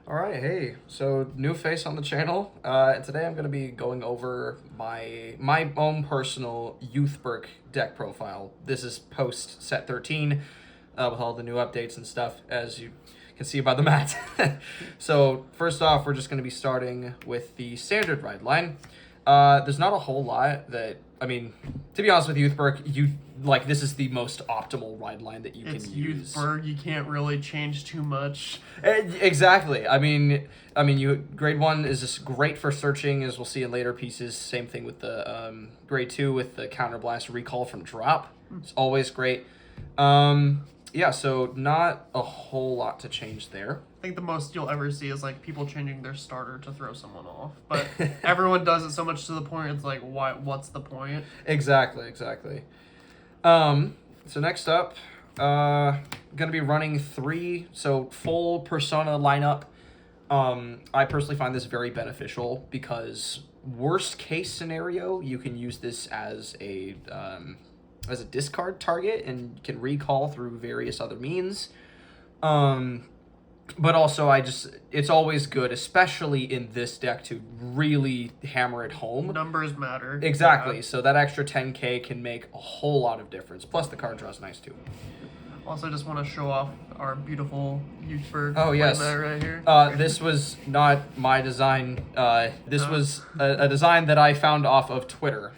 All right, hey. So new face on the channel. And today I'm going to be going over my own personal Youthberk deck profile. This is post set 13 with all the new updates and stuff, as you can see by the mat. So first off, we're just going to be starting with the standard ride line. There's not a whole lot that, I mean, to be honest with Youthberk, this is the most optimal ride line that you can use. It's Youthberk, you can't really change too much. Exactly. I mean, grade 1 is just great for searching, as we'll see in later pieces. Same thing with the grade 2 with the counterblast recall from drop. It's always great. Yeah, so not a whole lot to change there. I think the most you'll ever see is like people changing their starter to throw someone off. But everyone does it so much to the point it's like, what's the point? Exactly. So next up, gonna be running 3, so full persona lineup. I personally find this very beneficial because worst case scenario, you can use this as a discard target and can recall through various other means. But also, it's always good, especially in this deck, to really hammer it home. Numbers matter. Exactly. Yeah. So that extra 10k can make a whole lot of difference. Plus, the card draw is nice too. Also, just want to show off our beautiful Youthberk. Oh, yes. Right here. This was not my design. This was a design that I found off of Twitter.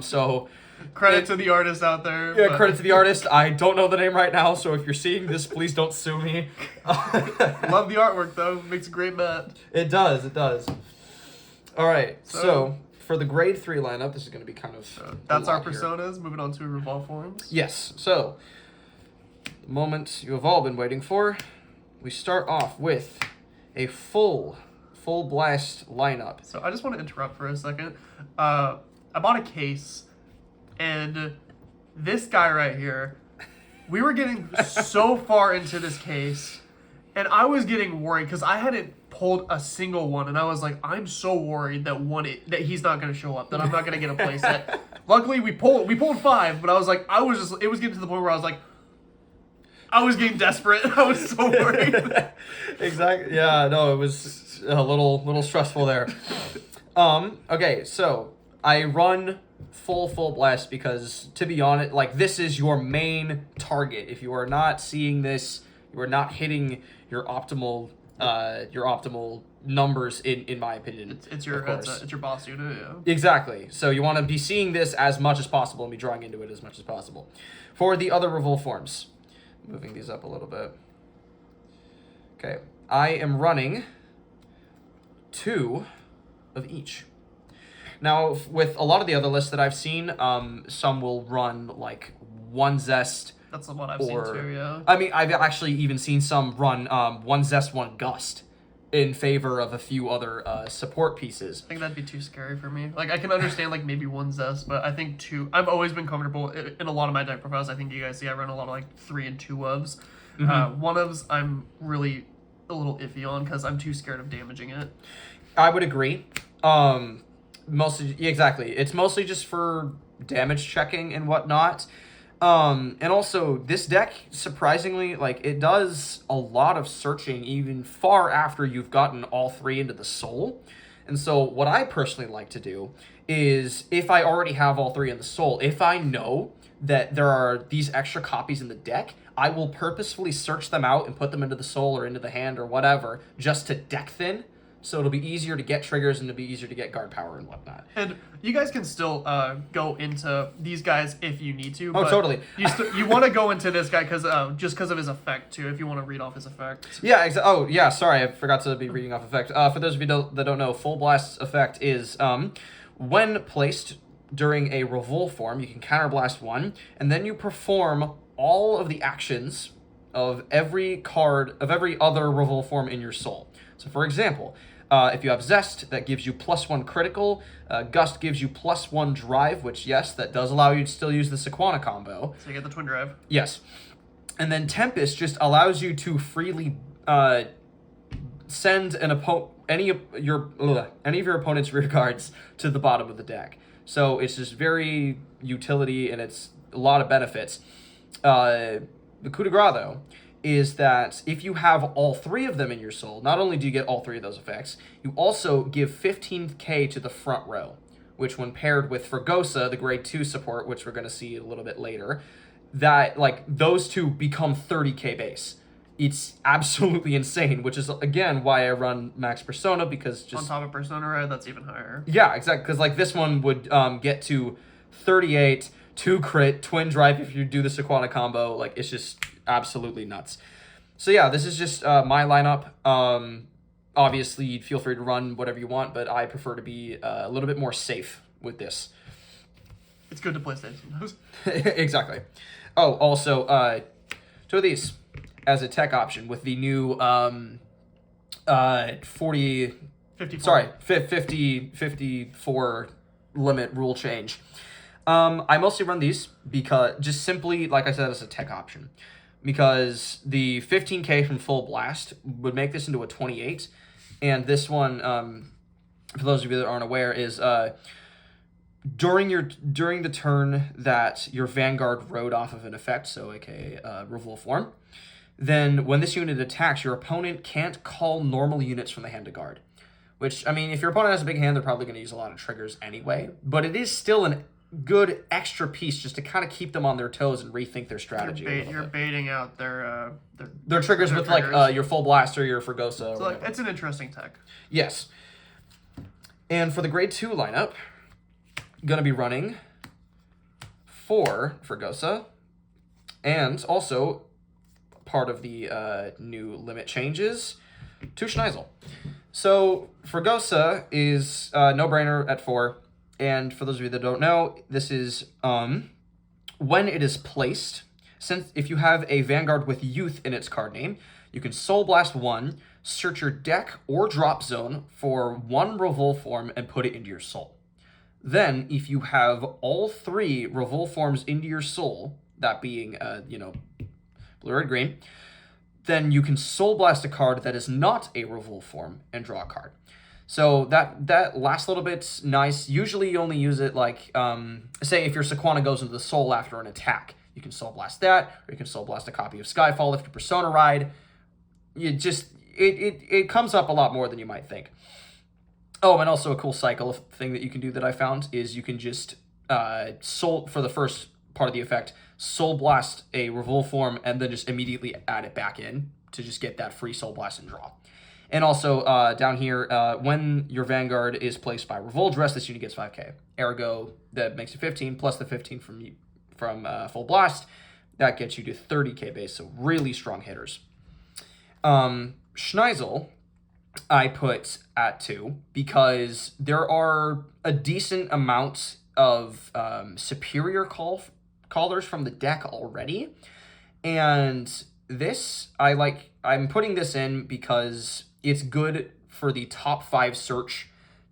So... Credit to the artist out there. Yeah, credit to the artist. I don't know the name right now, so if you're seeing this, please don't sue me. Love the artwork, though. Makes a great mat. It does. All right, so for the grade 3 lineup, this is going to be kind of... that's our personas. Here. Moving on to Revol forms. Yes, so the moment you have all been waiting for, we start off with a full blast lineup. So I just want to interrupt for a second. I bought a case... And this guy right here, we were getting so far into this case, and I was getting worried because I hadn't pulled a single one, and I was like, I'm so worried that that he's not going to show up, that I'm not going to get a playset. Luckily, we pulled 5, but I was like, it was getting to the point where I was like, I was getting desperate. I was so worried. Exactly. Yeah. No, it was a little stressful there. Okay, so I run full blast because, to be honest, this is your main target. If you are not seeing this, you are not hitting your optimal numbers in my opinion. It's your boss unit. Yeah. Exactly. So you want to be seeing this as much as possible and be drawing into it as much as possible. For the other Revol forms, moving these up a little bit. Okay, I am running 2 of each. Now, with a lot of the other lists that I've seen, some will run, 1 Zest. That's what I've seen too, yeah. I mean, I've actually even seen some run 1 Zest, 1 Gust in favor of a few other support pieces. I think that'd be too scary for me. I can understand, maybe 1 Zest, but I think 2... I've always been comfortable in a lot of my deck profiles. I think you guys see I run a lot of, 3 and 2 ofs. Mm-hmm. 1 ofs, I'm really a little iffy on because I'm too scared of damaging it. I would agree. Mostly, exactly. It's mostly just for damage checking and whatnot. And also, this deck, surprisingly, it does a lot of searching even far after you've gotten all 3 into the soul. And so what I personally like to do is, if I already have all 3 in the soul, if I know that there are these extra copies in the deck, I will purposefully search them out and put them into the soul or into the hand or whatever, just to deck thin. So it'll be easier to get triggers and it'll be easier to get guard power and whatnot. And you guys can still go into these guys if you need to. Oh, but totally. You want to go into this guy just because of his effect, too, if you want to read off his effect. Yeah, oh, yeah, sorry, I forgot to be reading off effect. For those of you that don't know, Full Blast's effect is when placed during a Revol form, you can counterblast 1, and then you perform all of the actions of every other Revol form in your soul. So, for example, if you have Zest, that gives you +1 critical. Gust gives you +1 drive, which, yes, that does allow you to still use the Sequana combo. So you get the twin drive. Yes. And then Tempest just allows you to freely send any of your opponent's rear guards to the bottom of the deck. So it's just very utility, and it's a lot of benefits. The coup de grace, though, is that if you have all 3 of them in your soul, not only do you get all 3 of those effects, you also give 15k to the front row, which when paired with Fregosa, the grade 2 support, which we're going to see a little bit later, that like those 2 become 30k base. It's absolutely insane, which is again why I run max Persona, because just on top of Persona Red, that's even higher. Yeah, exactly, because like this one would get to 38, 2 crit, twin drive if you do the Sequana combo. Like it's just absolutely nuts. So yeah, this is just my lineup. Obviously, feel free to run whatever you want, but I prefer to be a little bit more safe with this. It's good to play safe sometimes. Exactly. Oh, also, 2 of these as a tech option with the new 54 limit rule change. I mostly run these because just simply, like I said, as a tech option, because the 15k from full blast would make this into a 28, and this one, for those of you that aren't aware, is during the turn that your Vanguard rode off of an effect, so aka Revol form, then when this unit attacks, your opponent can't call normal units from the hand to guard. Which, I mean, if your opponent has a big hand, they're probably going to use a lot of triggers anyway, but it is still a good extra piece just to kind of keep them on their toes and rethink their strategy. You're baiting out their triggers with triggers. Like your full blast or your Fregosa. So like, it's an interesting tech. Yes. And for the grade 2 lineup, going to be running 4 Fregosa, and also part of the new limit changes, 2 Schneisel. So Fregosa is no-brainer at 4, and for those of you that don't know, this is when it is placed, since if you have a Vanguard with Youth in its card name, you can Soul Blast 1, search your deck or drop zone for 1 Revol form and put it into your soul. Then, if you have all 3 Revol forms into your soul, that being, blue, red, green, then you can Soul Blast a card that is not a Revol form and draw a card. So that last little bit's nice. Usually you only use it like, say if your Sequana goes into the soul after an attack, you can Soul Blast that, or you can Soul Blast a copy of Skyfall if you Persona Ride. It comes up a lot more than you might think. Oh, and also a cool cycle thing that you can do that I found is you can just soul for the first part of the effect, Soul Blast a Revol form, and then just immediately add it back in to just get that free Soul Blast and draw. And also, down here, when your Vanguard is placed by Revol Dress, this unit gets 5k. Ergo, that makes it 15, plus the 15 from Full Blast. That gets you to 30k base, so really strong hitters. Schneisel, I put at 2, because there are a decent amount of superior callers from the deck already. And this, I'm putting this in because it's good for the top 5 search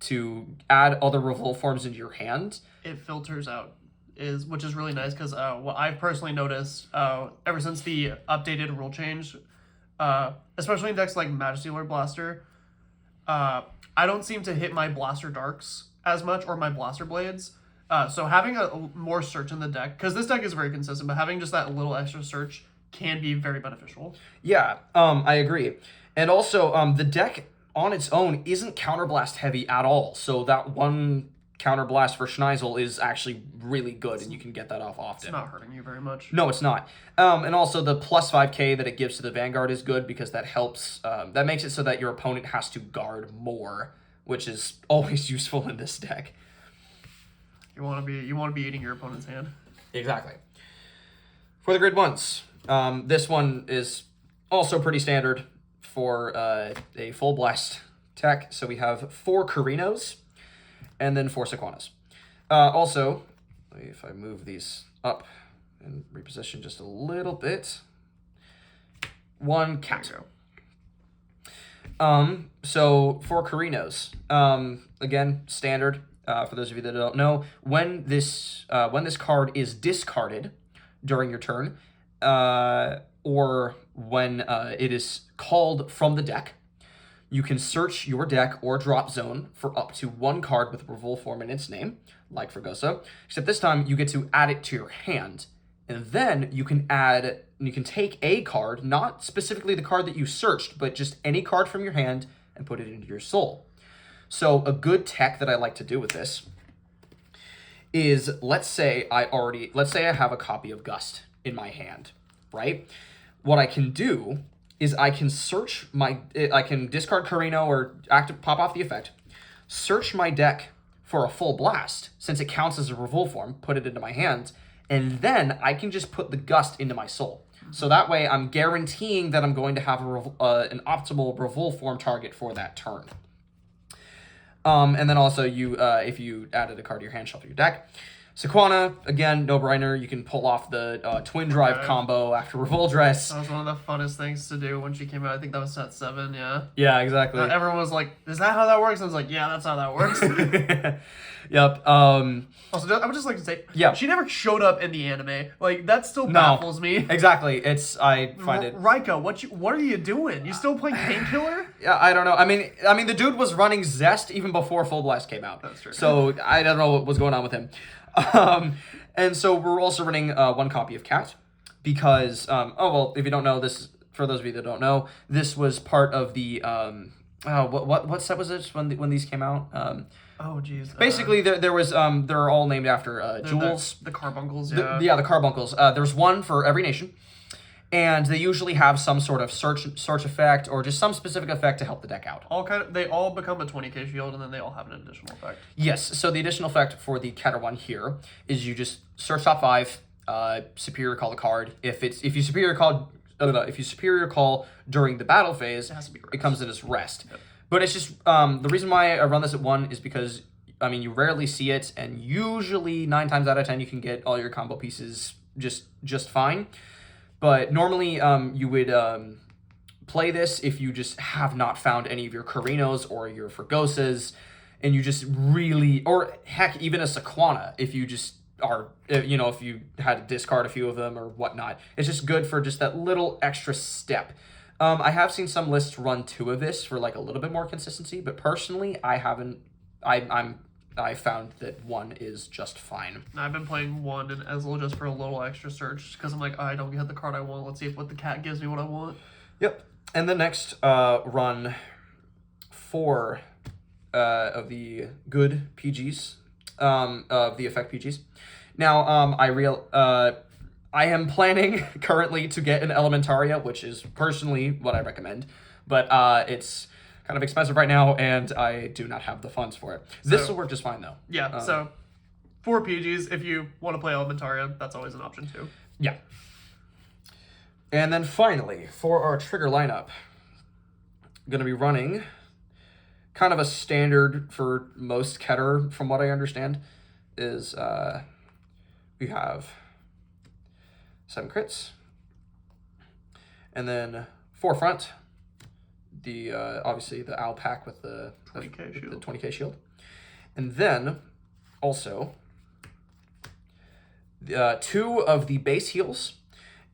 to add other Revol forms into your hand. It filters out, which is really nice, because what I've personally noticed ever since the updated rule change, especially in decks like Majesty Lord Blaster, I don't seem to hit my Blaster Darks as much, or my Blaster Blades. So having a more search in the deck, because this deck is very consistent, but having just that little extra search can be very beneficial. Yeah, I agree. And also, the deck on its own isn't counterblast heavy at all. So that one counterblast for Schneisel is actually really good, and you can get that off often. It's not hurting you very much. No, it's not. And also the plus 5k that it gives to the Vanguard is good, because that helps, that makes it so that your opponent has to guard more, which is always useful in this deck. You want to be eating your opponent's hand. Exactly. For the grid 1s, this one is also pretty standard for a full blast tech. So we have 4 Carinos and then 4 Sequanas. Also, if I move these up and reposition just a little bit, 1 Cacto. So 4 Carinos. Again, standard. For those of you that don't know, when this card is discarded during your turn, or when it is called from the deck, you can search your deck or drop zone for up to 1 card with Revol form in its name, like Fregosa, except this time you get to add it to your hand And then you can take a card, not specifically the card that you searched, but just any card from your hand and put it into your soul. So a good tech that I like to do with this is, let's say I have a copy of Gust in my hand, right? What I can do is I can discard Carino or pop off the effect, search my deck for a full blast, since it counts as a Revol form, put it into my hands, and then I can just put the Gust into my soul. So that way I'm guaranteeing that I'm going to have an optimal Revol form target for that turn. And then also if you added a card to your hand, shuffle your deck. Sequana, again, no-brainer. You can pull off the Twin Drive combo after Revol Dress. That was one of the funnest things to do when she came out. I think that was set 7, yeah. Yeah, exactly. Everyone was like, is that how that works? I was like, yeah, that's how that works. Yep. Also, I would just like to say, yeah, she never showed up in the anime. Like, that still baffles me. Exactly. I find it... Raika, what are you doing? You still playing Painkiller? Yeah, I don't know. I mean, the dude was running Zest even before Full Blast came out. That's true. So I don't know what was going on with him. And so we're also running one copy of Cat because, if you don't know this, for those of you that don't know, this was part of the, what set was this when these came out? Oh, geez. Basically, there was, they're all named after jewels. The Carbuncles, yeah. The Carbuncles. There's one for every nation. And they usually have some sort of search effect or just some specific effect to help the deck out. They all become a 20k shield, and then they all have an additional effect. Yes, so the additional effect for the Keter one here is you just search top 5, superior call a card. If you superior call during the battle phase, it comes in as rest. Yep. But it's just the reason why I run this at 1 is because you rarely see it, and usually 9 times out of 10 you can get all your combo pieces just fine. But normally, you would play this if you just have not found any of your Carinos or your Fergosas, and you just really, or heck, even a Sequana, if you just are, if you had to discard a few of them or whatnot. It's just good for just that little extra step. I have seen some lists run 2 of this for like a little bit more consistency, but personally, I haven't. I found that 1 is just fine. I've been playing 1 in Ezel just for a little extra search because I'm like, I don't get the card I want. Let's see if the cat gives me what I want. Yep. And the next run 4 of the good PGs, of the effect PGs. Now, I am planning currently to get an Elementaria, which is personally what I recommend, but it's kind of expensive right now, and I do not have the funds for it. This will work just fine, though. Yeah, so 4 PGs, if you want to play Elementaria, that's always an option, too. Yeah. And then finally, for our trigger lineup, I'm going to be running kind of a standard for most Keter, from what I understand, is we have 7 crits, and then 4 front, the obviously the owl pack with the 20k shield, and then also 2 of the base heals.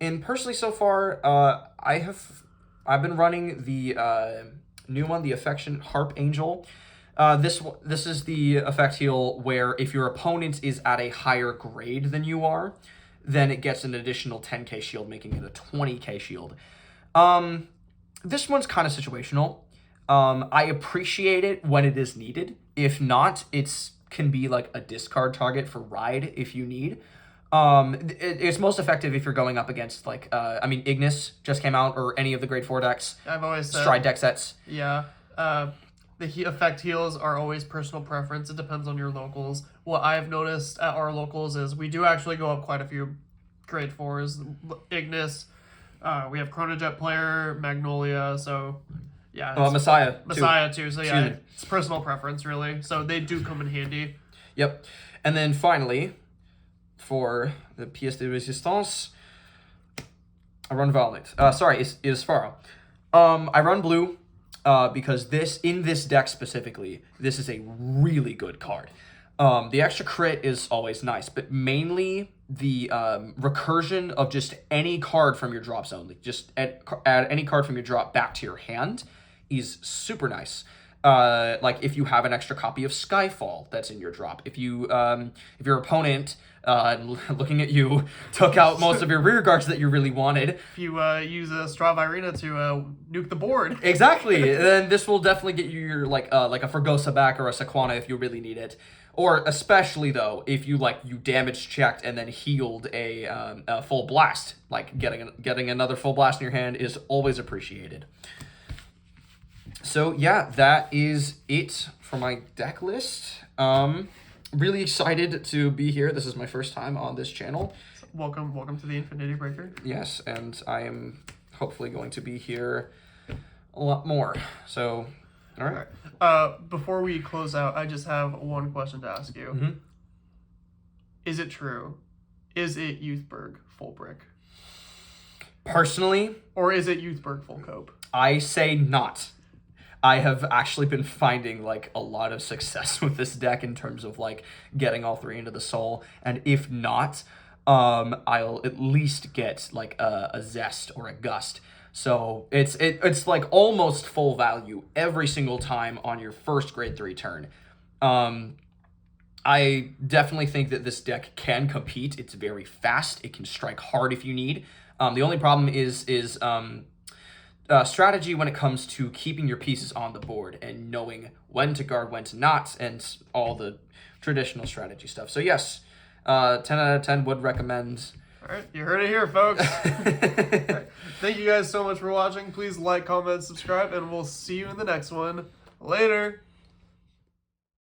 And personally, so far, I've been running the new one, the Affection Harp Angel. This is the effect heal where if your opponent is at a higher grade than you are, then it gets an additional 10k shield, making it a 20k shield. This one's kind of situational. I appreciate it when it is needed. If not, can be like a discard target for Ride if you need. It's most effective if you're going up against like, Ignis just came out, or any of the grade 4 decks. I've always said, Stride deck sets. Yeah. The effect heals are always personal preference. It depends on your locals. What I've noticed at our locals is we do actually go up quite a few grade 4s. Ignis, we have Chronojet player, Magnolia, so yeah. Messiah too. So yeah, it's personal preference really. So they do come in handy. Yep. And then finally, for the pièce de résistance, I run Valnit. Is Faro. I run blue because in this deck specifically, this is a really good card. The extra crit is always nice, but mainly the recursion of just any card from your drop zone, like just add any card from your drop back to your hand, is super nice. Like if you have an extra copy of Skyfall that's in your drop, if your opponent looking at you, took out most of your rear guards that you really wanted. If you use a Straw Virina to nuke the board. Exactly. Then this will definitely get you your like a Fregosa back or a Sequana if you really need it. Or especially though, if you you damage checked and then healed a full blast, like getting another full blast in your hand is always appreciated. So yeah, that is it for my deck list. Really excited to be here. This is my first time on this channel. Welcome to the TheInfinityBreaker. Yes, and I am hopefully going to be here a lot more. So, all right. Before we close out, I just have one question to ask you. Mm-hmm. Is it true? Is it Youthberk full brick? Personally, or is it Youthberk full cope? I say not. I have actually been finding a lot of success with this deck in terms of getting all three into the soul, and if not, I'll at least get a zest or a gust. So it's almost full value every single time on your first grade 3 turn. I definitely think that this deck can compete. It's very fast. It can strike hard if you need. The only problem is strategy when it comes to keeping your pieces on the board and knowing when to guard, when to not, and all the traditional strategy stuff. So yes, 10 out of 10 would recommend. All right, you heard it here, folks. Right. Thank you guys so much for watching. Please like, comment, subscribe, and we'll see you in the next one. Later.